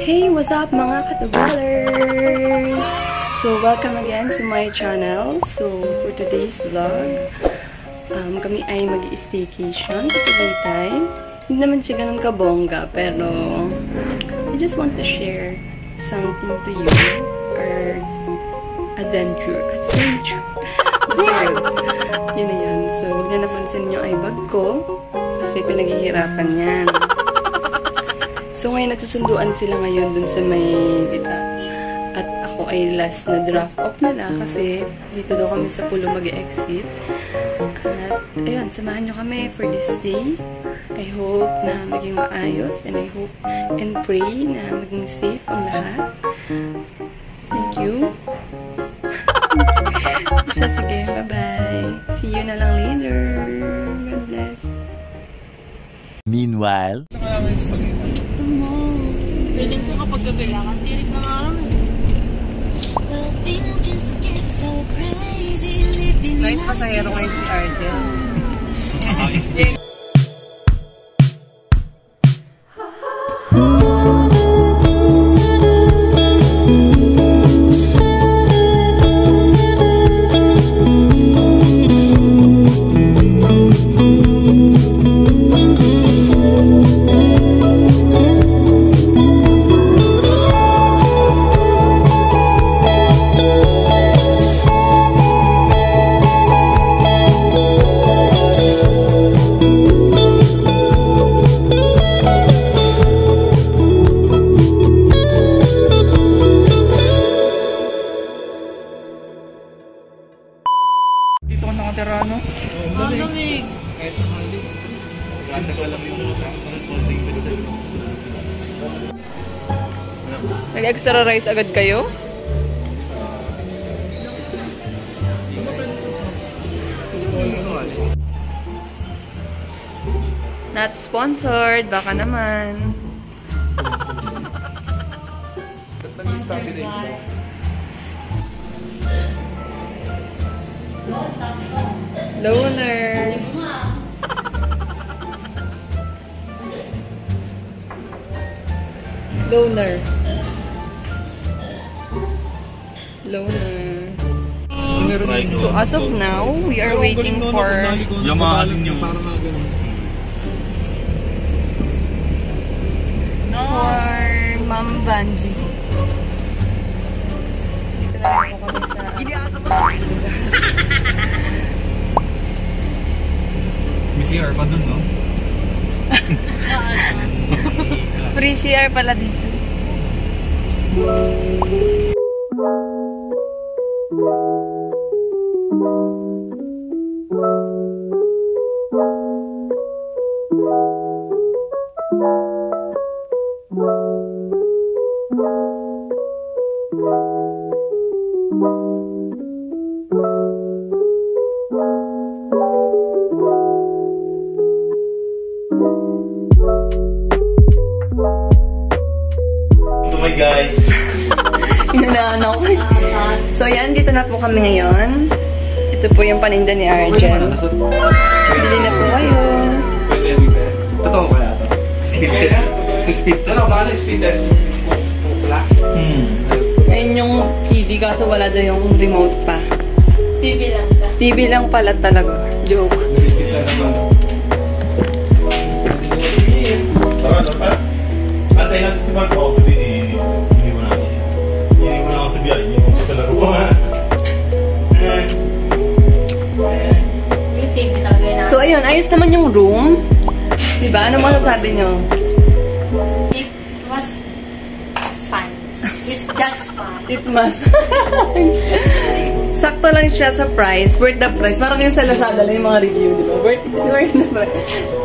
Hey, what's up mga katubalers? So, welcome again to my channel. So, for today's vlog, kami ay mag-staycation sa Tagaytay. Hindi naman siya ganun kabongga, pero I just want to share something to you. Or adventure. Basta yun na yun. So, huwag na napansin yung iBag ko kasi pinaghihirapan yan. So, ngayon nagsusunduan sila ngayon dun sa may dita. At ako ay last na draft off nila kasi dito daw kami sa Pulo mag-exit. At ayun, samahan nyo kami for this day. I hope na maging maayos and I hope and pray na maging safe ang lahat. Thank you. So, sige, bye-bye. See you na lang later. God bless. Meanwhile, Piling ko kapag gabilangan, tirik na nga lang. Guys, pasahero ngayon si Argel. Dito ka nakatira, no? Ang lamig. Nag-extra rice agad kayo? Not sponsored, baka naman. Loner. So as of now, we are waiting for Ma'am Banji. Dito na lang po kami sa May CR pa dun, no? free CR pala dito. hi guys! Inanaan ako. So yan, dito na po kami ngayon. Ito po yung paninda ni Argel. Bili na po kayo. Totoo ba na ito? Speed test. Speed test. Ano ba? Speed test. Ayun yung TV, kaso wala daw yung remote pa. TV lang. TV lang pala talaga. Joke. Antay natin si Marco. Sabihin, hindi mo natin siya. Hindi mo na ako Yung TV talaga yun. So, ayun. Ayos naman yung room. Diba? Ano masasabi nyo? It was fun. It's just fun. It must. Sakto lang siya sa price. Worth the price. Parang yung sa Lazada lang yung mga review, di ba? Worth the price.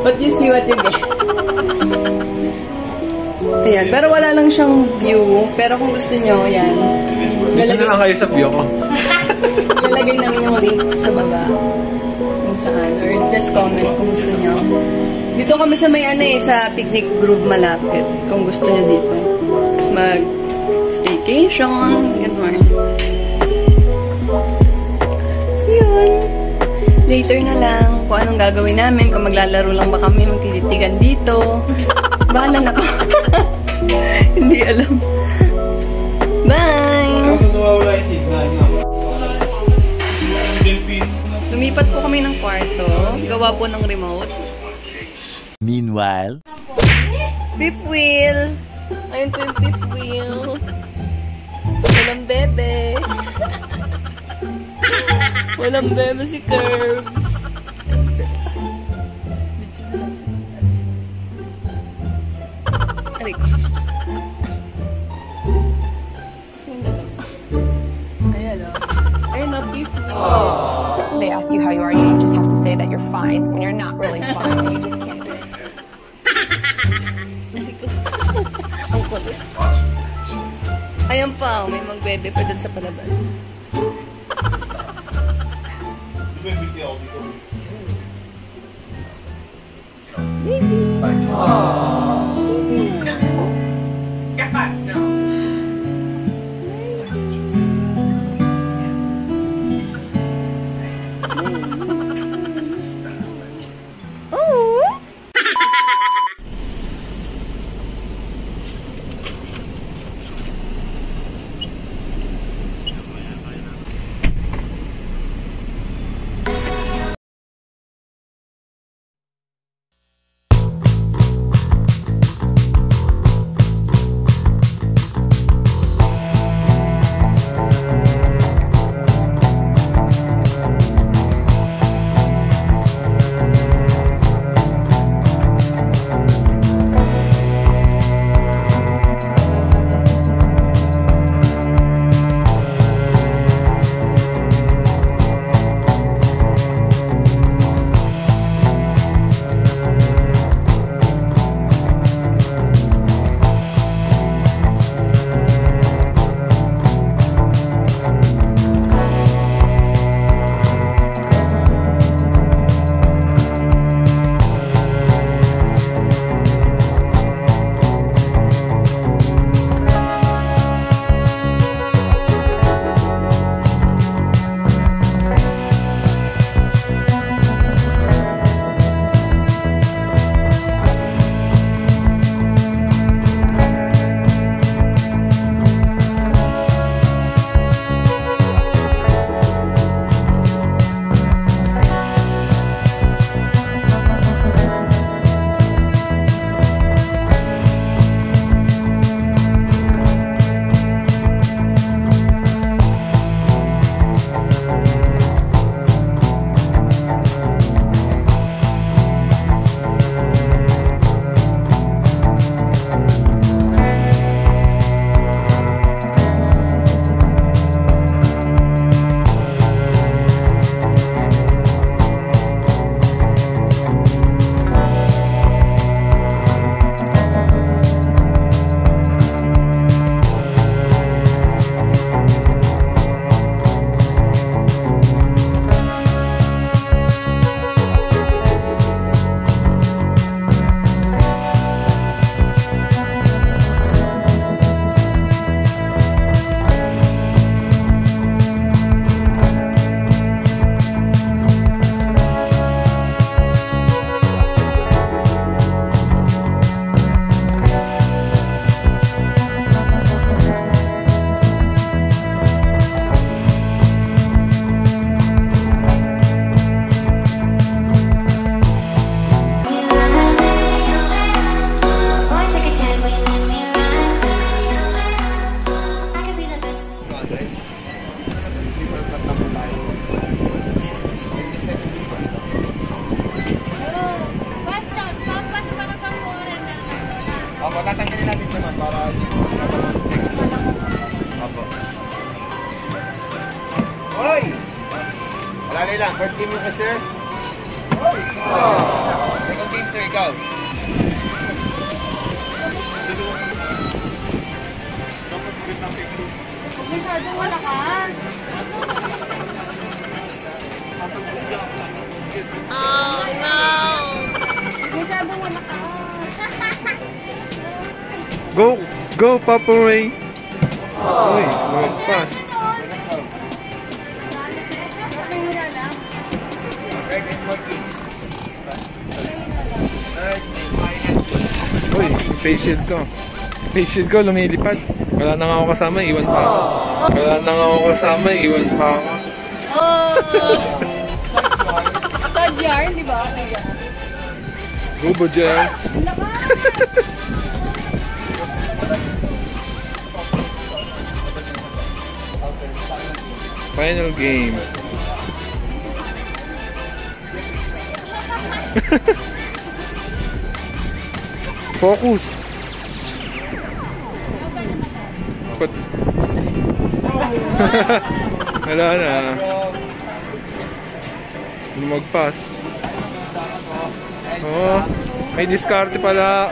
But you see what you get. Ayan. Pero wala lang siyang view. Pero kung gusto nyo, ayan. Dito na lang kayo sa view ko. Lalagay namin yung link sa baba. Kung saan. Or just comment kung gusto nyo. Dito kami sa may sa Picnic Grove malapit. Kung gusto nyo dito. Mag-staycation. Ganun. So yun. Later na lang kung anong gagawin namin. Kung maglalaro lang ba kami, magtititigan dito. Bahala na ko. Hindi alam. Bye! Kaso nawawala yung signal. Lumipat po kami ng kwarto. Gawa po ng remote. Meanwhile, Fifth wheel! Ayun po yung fifth wheel. Walang bebe. Walang bebe si Curve. Aray ko. Kasi yung dalawa. Ayan o. Ayun o, fifth wheel. They ask you how you are, you just have to say that you're fine when you're not really fine. You just can't do it. Ang kulit. Ayan pa, may magbebe pa dun sa palabas. Opo, tatanggalin natin siya man para Opo. Hoy! Wala na lang. First game yung ka, sir. Hoy! Second game, sir. Ikaw. Masyadong malakas. Oh no! Masyadong malakas. Go! Go, Papa Ray! Uy, mag-pass. Third and 14. Uy, face shield ko. Face shield ko, lumilipad. Wala na nga ako kasama, iwan pa ako. Wala na nga ako kasama, iwan pa ako. Sa jar, di ba? Go, Bojan! Final game. Focus. Wala na. Lumagpas. Oh, may diskarte pala.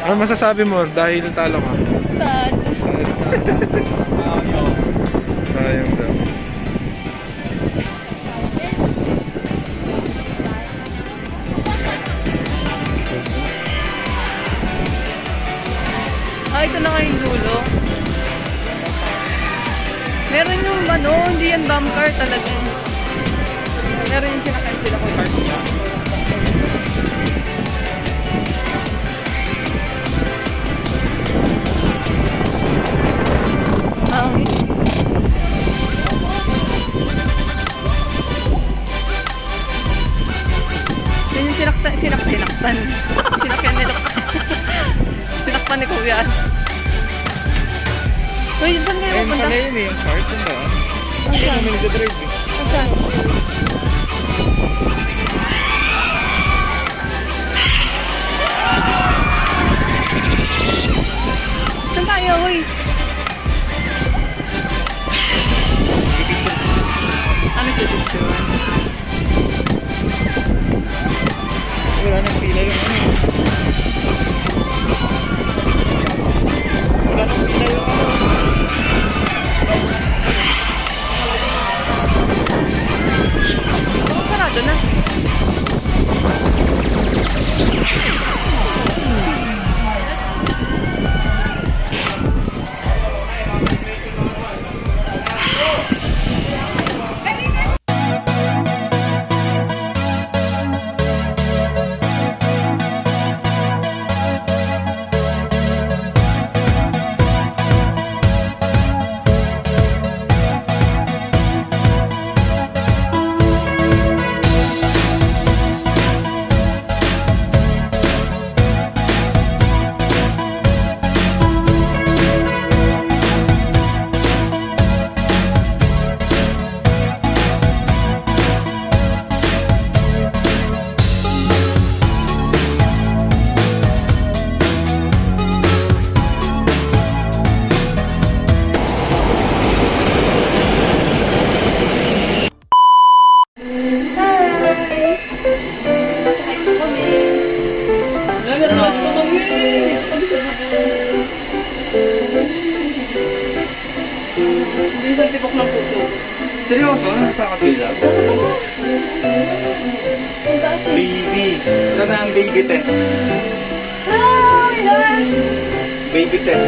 Ano masasabi mo dahil talo ka? Sad. Sayang daw. Ito na nga yung dulo. Meron yung ano, hindi yan bomb car talaga. Meron yung sinakyan sila ko car. Yun yung sinakyan nila. Sinakpan ni Kuya. Uy, saan kayo pupunta? Ayun yun eh, yung cart yun ba? Ayun naman nagdadrive eh. Saan? Saan tayo, uy? Ano ito? Wala nang pila yung ano eh. Wala nang pila yung ano. Sarado na. Bilis ang tibok ng puso. Seryoso? Nakakatuloy Baby. Ito na ang baby test. Oh my gosh! Baby test.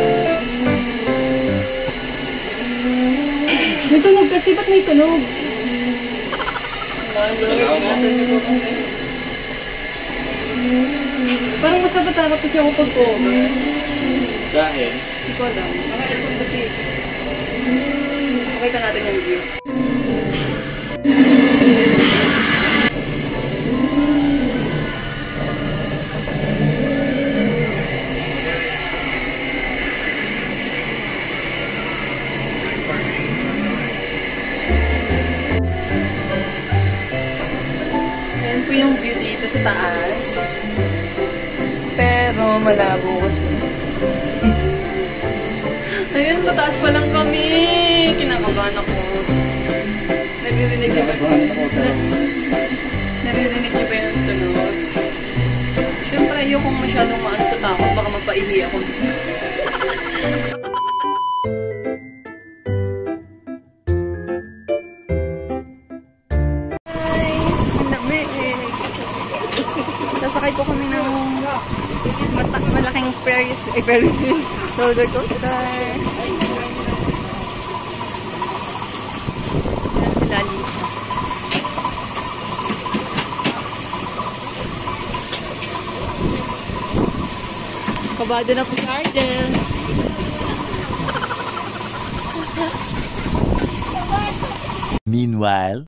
May tunog kasi, ba't may tunog? Parang mas napatakot kasi ako pag-cover. Dahil? Hindi ko alam. Mga aircon kasi. Pakita natin yung view. yung view dito sa taas. Pero malabo kasi. Ayun, mataas pa lang kami. Kinakabahan ako. Naririnig niyo ba? Naririnig niyo ba yung tunog? Siyempre, ayokong masyadong maano sa takot. Baka mapaihi ako. Sasakay po kami ng malaking Ferris wheel roller coaster. Sila Lisa. Kabado na po si Arden. Meanwhile.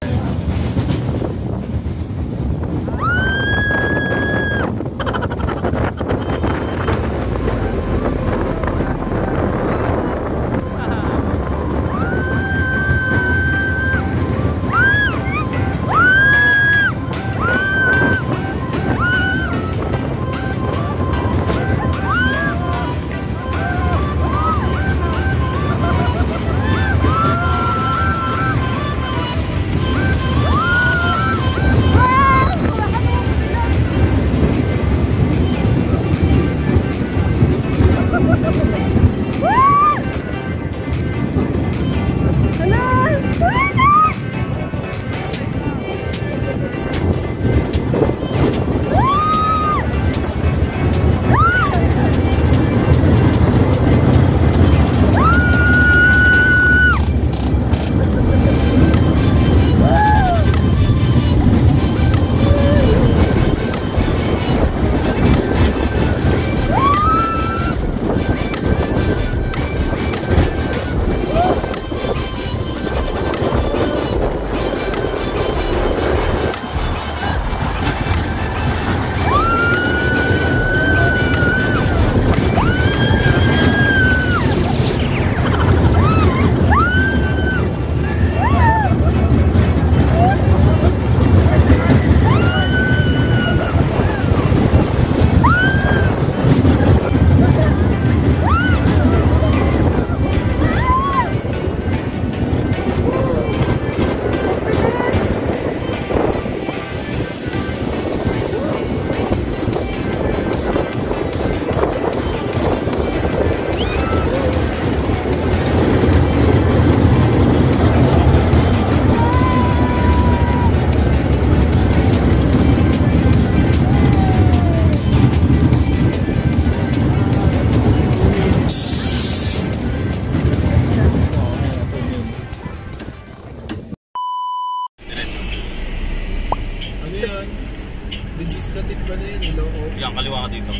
Yan, kaliwa ka dito.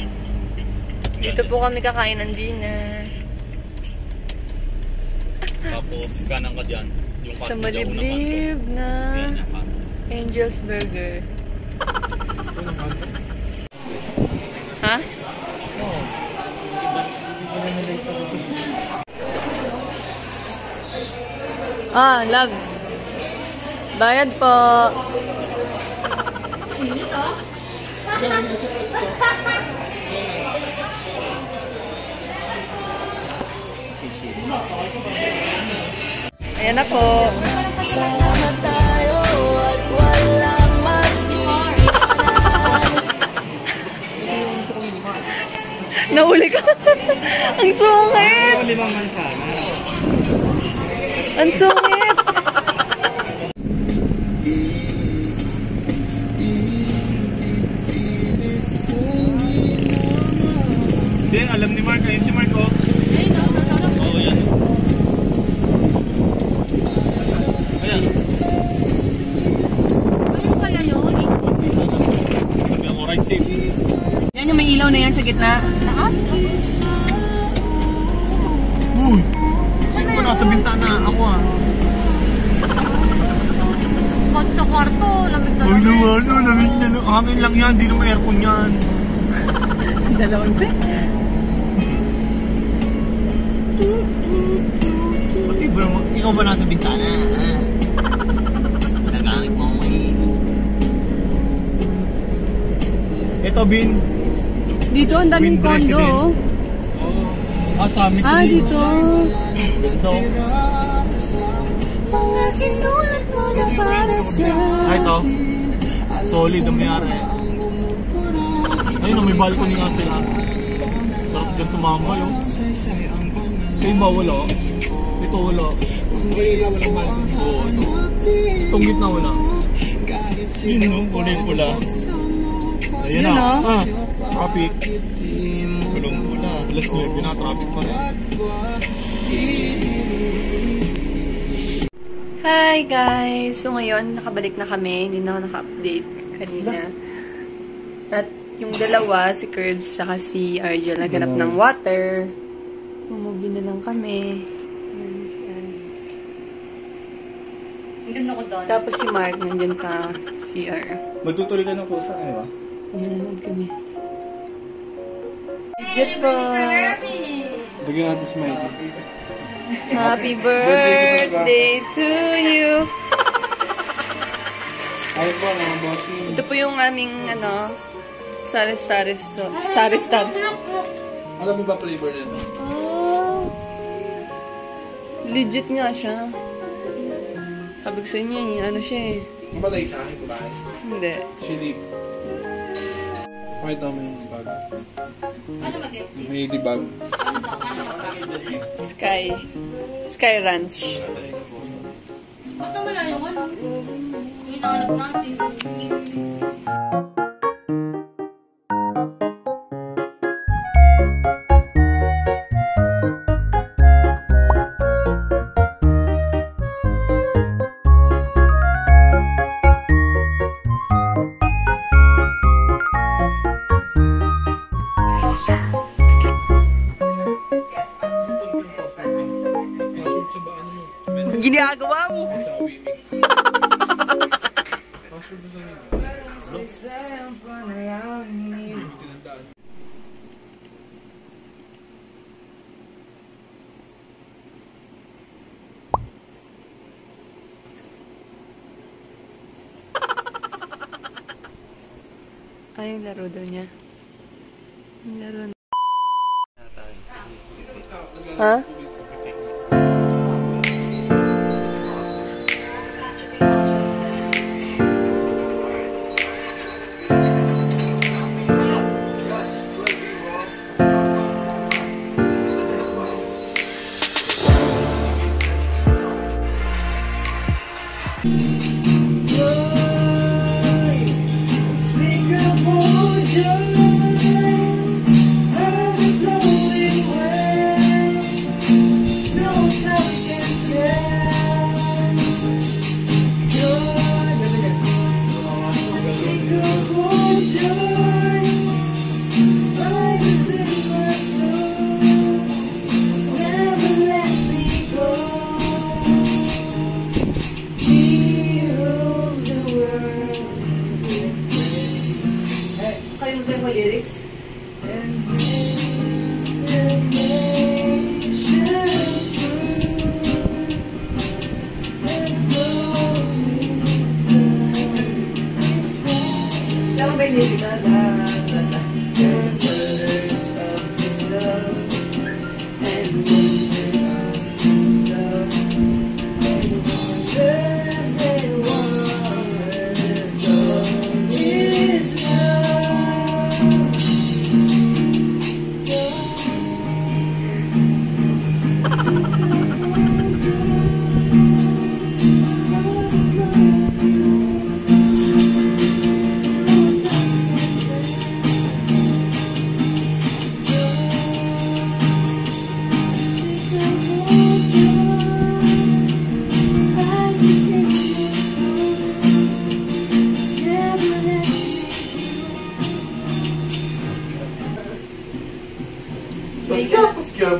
Dito po kami kakain ng dinner. Tapos, kanan ka dyan. Yung Sa maliblib na Angel's Burger. Ha? Ah, loves. Bayad po. Ayan na po. Nahuli ka. Ang sungit. Ang sungit. Hindi, alam ni Mark. Ayun si Mark, oh. Oo, yan. Ayan. Ayun pala yun? Sabi ako, right safe. Yan yung may ilaw na yan sa gitna. Taas? Uy! Sino ba nasa bintana? Ako, ah. Pag sa kwarto, lamig na Huwag naman, lamig na. Hangin lang yan, di naman aircon yan. Dalawang pe. Pati ba naman, ikaw ba nasa bintana? Nagamit mo ang Ito, Bin. Dito, ang daming Wind condo. resident. Oh. Ah, sa amin Ah, dito. Ito. Mga sinulat mo na para sa... Ah, ito. Solid ang mayari. Ayun, may balcony nga sila. Sarap dyan tumambay, oh. Sa iba, wala. Ito, wala. Walang balcony. Oo, ito. Itong gitna, wala. Yun, no? Kulay pula. Ayan Yun, na. no? Ah, traffic. Kulong pula. Alas 9 na, traffic pa rin. Hi guys! So ngayon, nakabalik na kami. Hindi na ako naka-update kanina. At yung dalawa, si Curbs saka si Argel, naghanap ng water. Mumubi na lang kami. Ayan, si Argel. Ang ganda ko doon. Tapos si Mark nandyan sa CR. Magtutuloy ka ng kusa, di ba? Nanonood kami. Legit po! Lagyan natin si Mikey. Happy birthday to you! Ayun po, mga bossing. Ito po yung aming, ano, Saris-Taris to. Saris-Taris. Alam mo ba flavor nito? Oh. Legit nga siya. Sabi ko sa inyo, ano siya eh. Mamatay siya, hindi ba? Hindi. Chili. Pakita mo yung bag. Ano mag-get? May di-bag. Ano to? Paano mag-get? Sky. Sky Ranch. Ba't naman na yung ano? Yung hinahanap natin. Ginagawa mo! Ay, yung laro daw niya. Yung laro na. Ha? Kalimutan ko lyrics. Tama ba yung lyrics?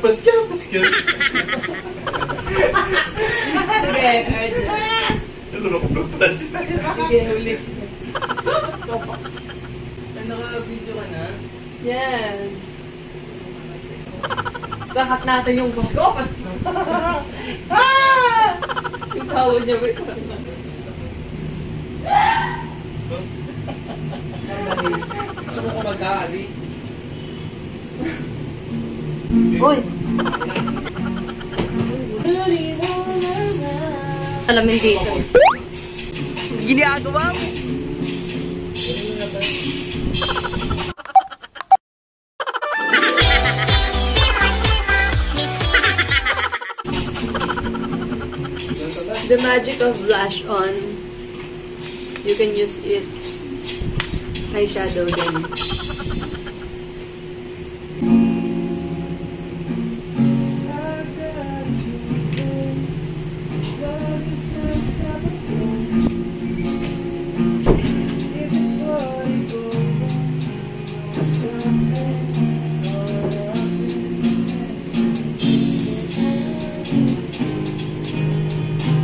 Paskya. Sige, sige, ulit. Naka-video ka na? Yes. Kakat natin yung Pasko. Yung tawag niya, wait. Gusto mo ko mag-aali. Uy! Alamin dito. Ginagawa mo. The magic of blush on. You can use it eyeshadow din.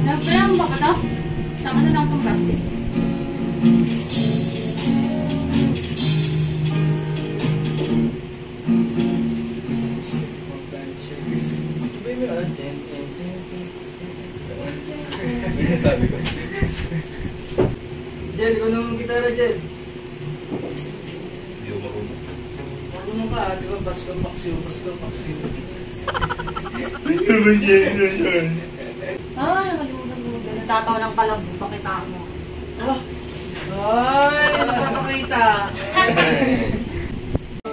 Napayan ba ka to? Sama na lang itong plastic. Sabi ko. Jel, ikaw naman gitara, Jel. Hindi ko marunong. Marunong ka, di ba? Basko, paksiw, basko, paksiw. Ay, nakalimutan mo. Nagtatawa ng kalabo. Pakita mo. Ay, nakakita.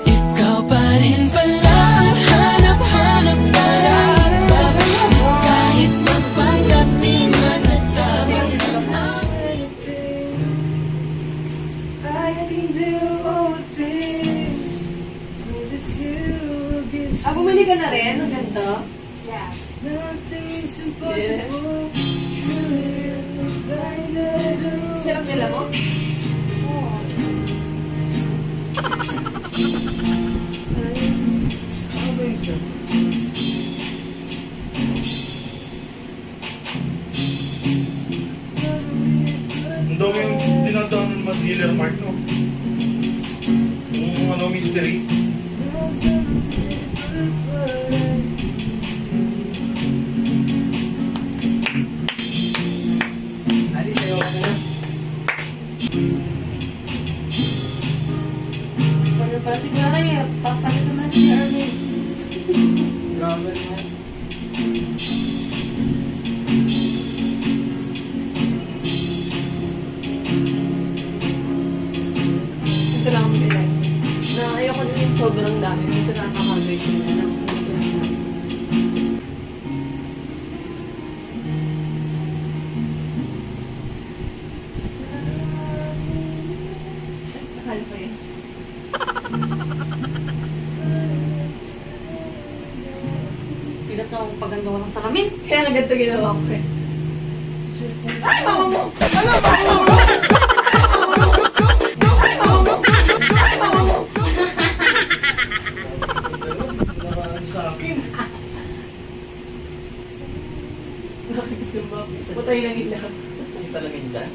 Ikaw pa rin pala ang hanap-hanap para kahit magpanggap di matatawag Bumili ka na rin ng ganito? Yeah. Sarap nila mo? Ang dami yung dinadaan ng mga dealer mark, no? Yung ano, mystery. Ali, sayo ka na. Wala pala siguro eh. Papalit naman si Armin. Grabe na. Ito lang ang bilay. Na ayoko din yung sobrang dami. Minsan nakaka-hungry ko na lang. Akala ko yun. Pilat na akong paganda ko ng salamin. Kaya nga ganito ginawa ko eh. Ay, mama mo! Patay ng ilaw. Isa lang yun dyan.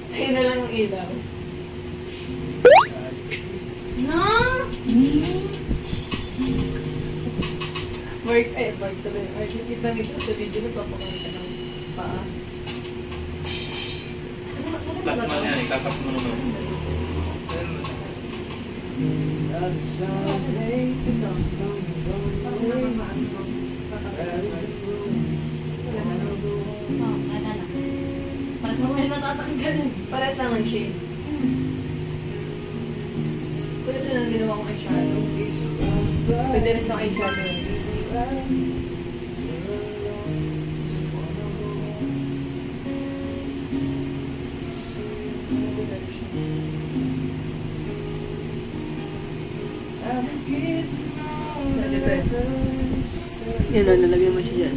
Patay na lang ang ilaw. Na! Mark tuloy. Mark, nakita nito sa video na papakita ng paa. Lahat naman yan, itatap mo naman. Para sa mga natatanggalin. Pares lang ang shade. Pwede ito lang ginawa kong eyeshadow. Pwede rin itong eyeshadow. Dito eh. Yan o, lalagyan mo siya dyan.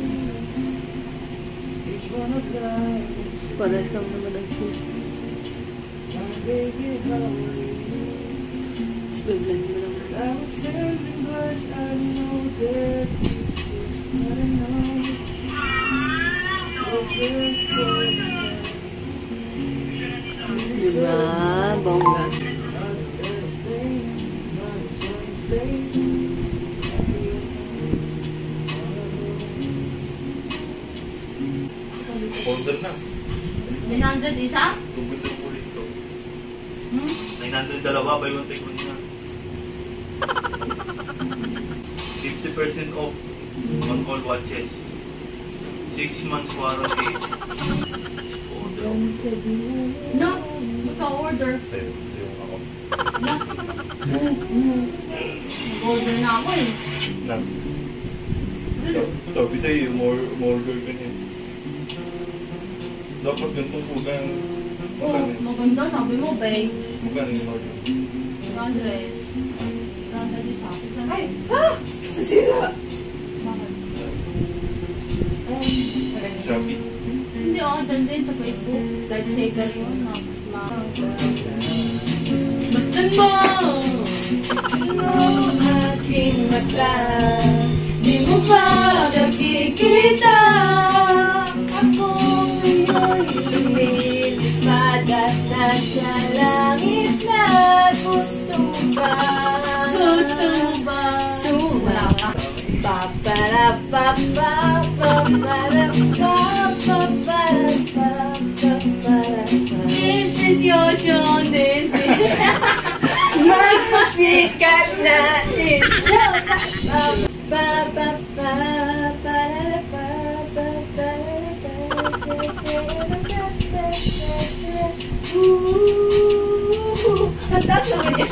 Pares lang naman ang shade. Tapos blend mo naman. Diba? Bongga. Order na. 900 isa? Tubig na ulit to. 900 dalawa, buy one take one na. 50% off on all watches. 6 months warranty. Order. No, magka-order. Order na ako eh. Na. Sabi sa'yo, more girl ka niya. Dapat ganitong kulang. Oh, maganda. Sabi mo, babe. Magkano yung order? 100. 100 yung sabi. Ay! Sira! Bakit? Shopee. Hindi ako dyan din sa Facebook. Lifesaver yun. Basta mo! Aking mata, di mo ba nakikita? Ako ngayon lumilipad at nasa langit na. Gusto mo ba? Gusto mo ba? Sumama. Paparapapa, paparapa, paparapa, paparapa. This is your show, this is magpasikat na show. Pa pa pa parapa, paparapa, ang taas naman yan.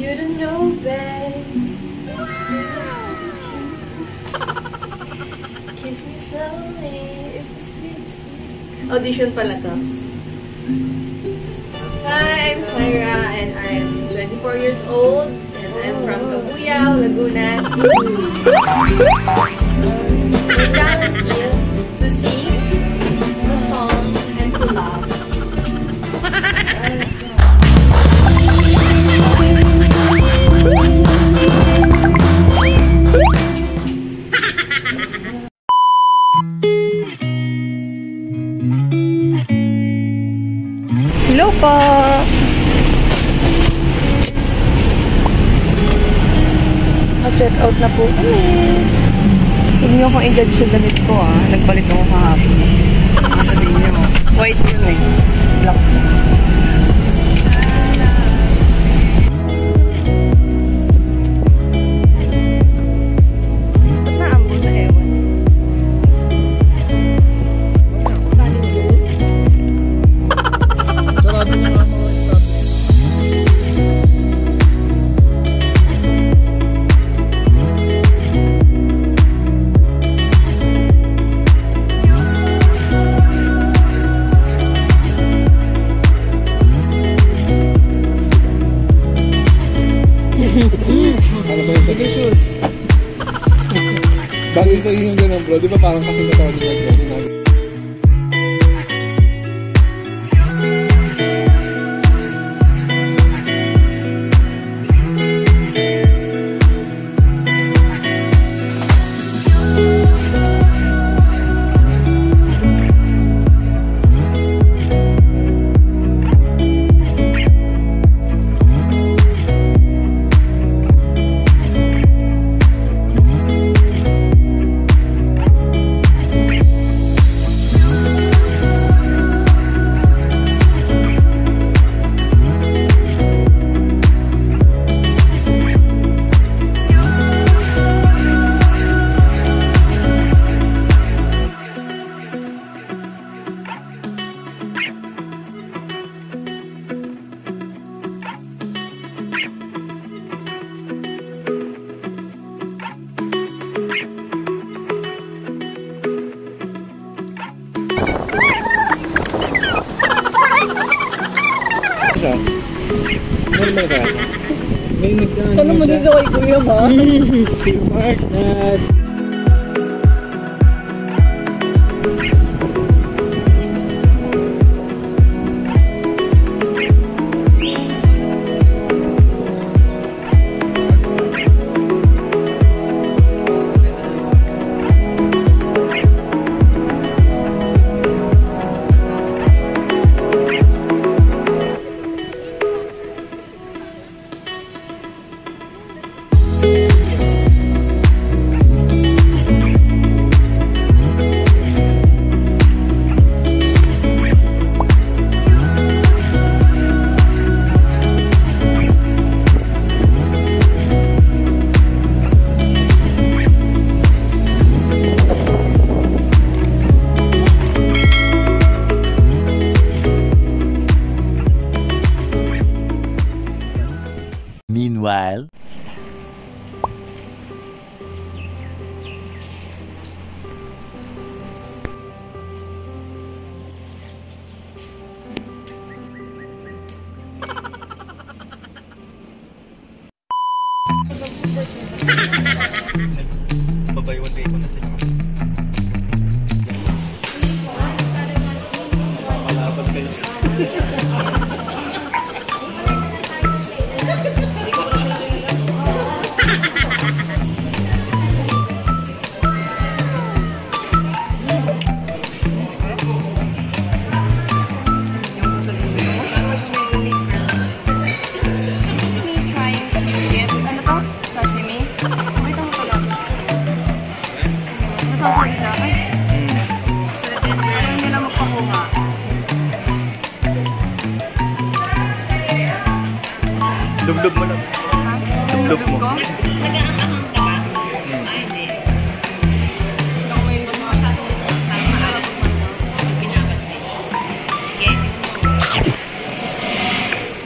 You don't know, babe. Kiss me slowly. It's the sweetest thing. Audition pala to. Hi, I'm Myra and I'm 24 years old and I'm from Cabuyao, Laguna. My talent is to sing, to song, and to laugh. Hello po! Ma-check out na po kami. Huwag niyo akong i-judge sa damit ko Nagpalit ako kahapon. Sabihin niyo, white yun black. Ba't naambo sa ewan? Sarado na nga mga stop. Ano ba yung Delicious. bagay ko yung ganun bro, di ba parang kasi katawad yung nag-bro? Normal ka? May nagdaan. Sana mo dito kay Kuya ba? Si Mark at... Babaywan kayo ko na sa inyo. Makakalaban kayo. Dublog mo lang. Dublog mo. Nag-aangahang ka ba? Ay, hindi. Ikaw mo yung masyadong maalat mo. Pinakat mo. Sige.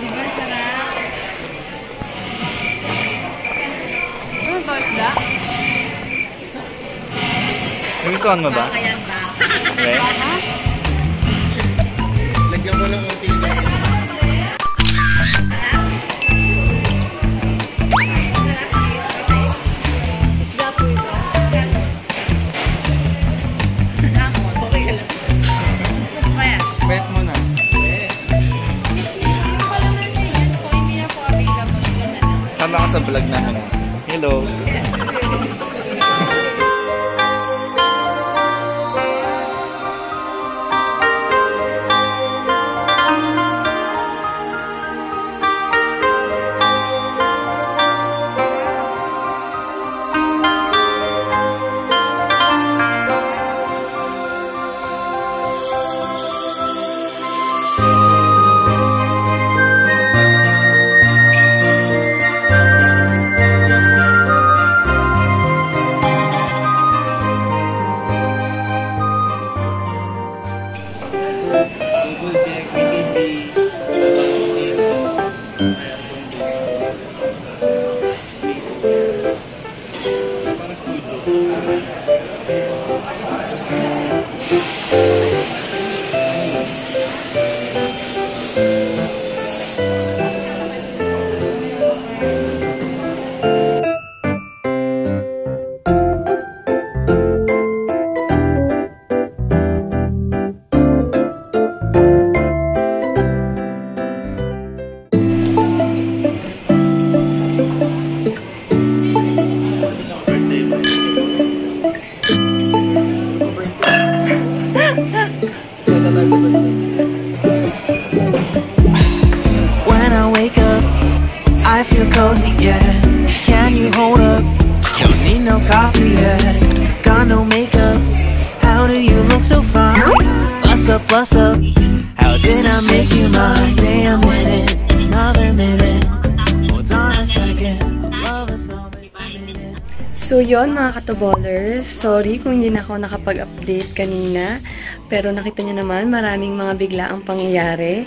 Diba, sarap? Ano ba isda? Nagustuhan mo ba? Kaya ba? Okay. Lagyan mo lang ang tila. Bet mo na. Sama ka sa vlog namin. Hello. When I wake up, I feel cozy, yeah. Can you hold up? Don't need no coffee, yeah. Got no makeup. How do you look so fine? Bust up. How did I make you mine? Say I'm in it, another minute. Hold on a second. Love is moment. So yon mga katobolers, sorry kung hindi na ako nakapag-update kanina. Pero nakita niyo naman, maraming mga biglaang pangyayari.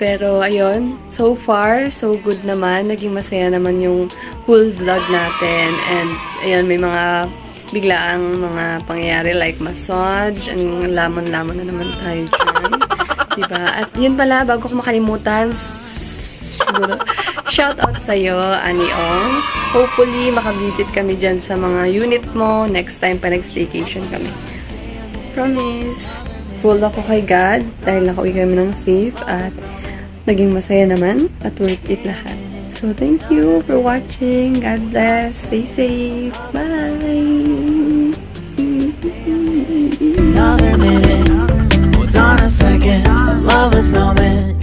Pero ayun, so far, so good naman. Naging masaya naman yung full vlog natin. And ayun, may mga biglaang mga pangyayari like massage. Ang lamon-lamon na naman tayo dyan. Diba? At yun pala, bago ko makalimutan, siguro, shout out sa'yo, Annie Ong. Hopefully, makabisit kami dyan sa mga unit mo next time pa nag-staycation kami. Promise. Full ako kay God dahil nakauwi kami ng safe at naging masaya naman at worth it lahat. So, thank you for watching. God bless. Stay safe. Bye! Another minute. Hold on a second. Love this moment.